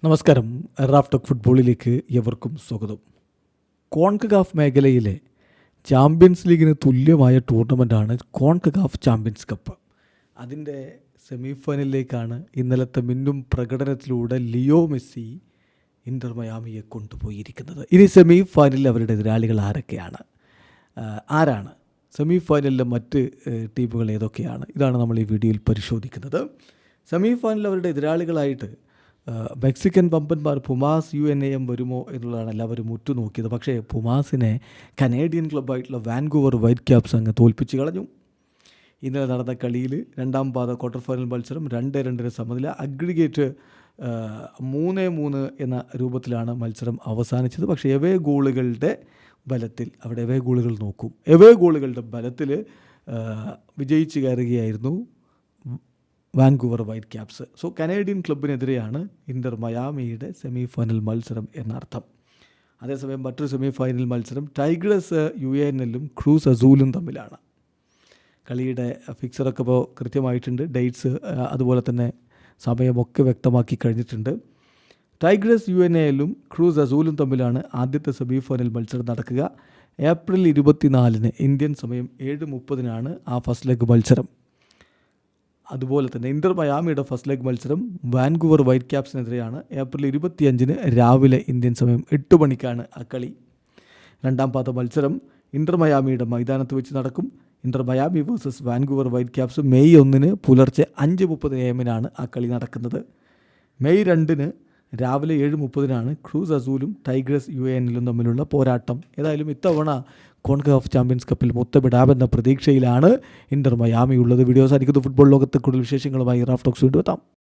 നമസ്കാരം. Raf talk ഫുട്ബോളിലേക്ക് എവർക്കും സ്വാഗതം. കോൺകഗാഫ് മേഖലയിലെ ചാമ്പ്യൻസ് ലീഗിന് തുല്യമായ ടൂർണമെൻറ്റാണ് കോൺകഗാഫ് ചാമ്പ്യൻസ് കപ്പ്. അതിൻ്റെ സെമി ഫൈനലിലേക്കാണ് ഇന്നലത്തെ മിന്നും പ്രകടനത്തിലൂടെ ലിയോ മെസ്സി ഇൻ്റർ മയാമിയെ കൊണ്ടുപോയിരിക്കുന്നത്. ഇനി സെമി ഫൈനലിൽ അവരുടെ എതിരാളികൾ ആരാണ് സെമി ഫൈനലിലെ മറ്റ് ടീമുകൾ ഏതൊക്കെയാണ്? ഇതാണ് നമ്മൾ ഈ വീഡിയോയിൽ പരിശോധിക്കുന്നത്. സെമി ഫൈനലിൽ അവരുടെ എതിരാളികളായിട്ട് മെക്സിക്കൻ വമ്പന്മാർ പുമാസ് UNAM വരുമോ എന്നുള്ളതാണ് എല്ലാവരും ഉറ്റുനോക്കിയത്. പക്ഷേ പുമാസിനെ കനേഡിയൻ ക്ലബ്ബായിട്ടുള്ള വാൻകൂവർ വൈറ്റ് ക്യാപ്സ് അങ്ങ് തോൽപ്പിച്ച് കളഞ്ഞു. ഇന്നലെ നടന്ന കളിയിൽ രണ്ടാം പാദ ക്വാർട്ടർ ഫൈനൽ മത്സരം 2-2 സമനില, അഗ്രിഗേറ്റ് 3-3 എന്ന രൂപത്തിലാണ് മത്സരം അവസാനിച്ചത്. പക്ഷേ എവേ ഗോളുകളുടെ ബലത്തിൽ, അവിടെ എവേ ഗോളുകൾ നോക്കും, എവേ ഗോളുകളുടെ ബലത്തിൽ വിജയിച്ച് കയറുകയായിരുന്നു Vancouver Whitecaps. So Canadian ക്ലബിനെതിരെയാണ് ഇൻ്റർ മയാമിയുടെ സെമി ഫൈനൽ മത്സരം എന്നർത്ഥം. അതേസമയം മറ്റൊരു സെമി ഫൈനൽ മത്സരം ടൈഗ്രസ് UANലും ക്രൂസ് അസൂലും തമ്മിലാണ്. കളിയുടെ ഫിക്സറൊക്കെ ഇപ്പോൾ കൃത്യമായിട്ടുണ്ട്, ഡേറ്റ്സ് അതുപോലെ തന്നെ സമയമൊക്കെ വ്യക്തമാക്കി കഴിഞ്ഞിട്ടുണ്ട്. ടൈഗ്രസ് UNAലും ക്രൂസ് അസൂലും തമ്മിലാണ് ആദ്യത്തെ സെമി ഫൈനൽ മത്സരം നടക്കുക. ഏപ്രിൽ 24 ഇന്ത്യൻ സമയം 7:30 ആ ഫസ്റ്റ് ലെഗ് മത്സരം. അതുപോലെ തന്നെ ഇൻ്റർ മയാമിയുടെ ഫസ്റ്റ് ലെഗ് മത്സരം വാൻകൂവർ വൈറ്റ് ക്യാപ്സിനെതിരെയാണ്. ഏപ്രിൽ 25 രാവിലെ ഇന്ത്യൻ സമയം 8 മണിക്കാണ് ആ കളി. രണ്ടാം പാദ മത്സരം ഇൻ്റർ മയാമിയുടെ മൈതാനത്ത് വെച്ച് നടക്കും. ഇൻ്റർ Miami versus Vancouver white caps May 1 പുലർച്ചെ 5:30 AM ആ കളി നടക്കുന്നത്. മെയ് 2 രാവിലെ 7:30 ക്രൂസ് അസൂലും ടൈഗ്രസ് UANലും തമ്മിലുള്ള പോരാട്ടം. ഏതായാലും ഇത്തവണ കോൺകഗാഫ് ചാമ്പ്യൻസ് കപ്പിൽ മുത്തമിടാമെന്ന പ്രതീക്ഷയിലാണ് ഇൻ്റർ മയാമി ഉള്ളത്. വീഡിയോസ് ആയിരിക്കുന്നത് ഫുട്ബോൾ ലോകത്തെ കൂടുതൽ വിശേഷങ്ങളുമായി റാഫ് ടോക്സ് വീണ്ടും എത്താം.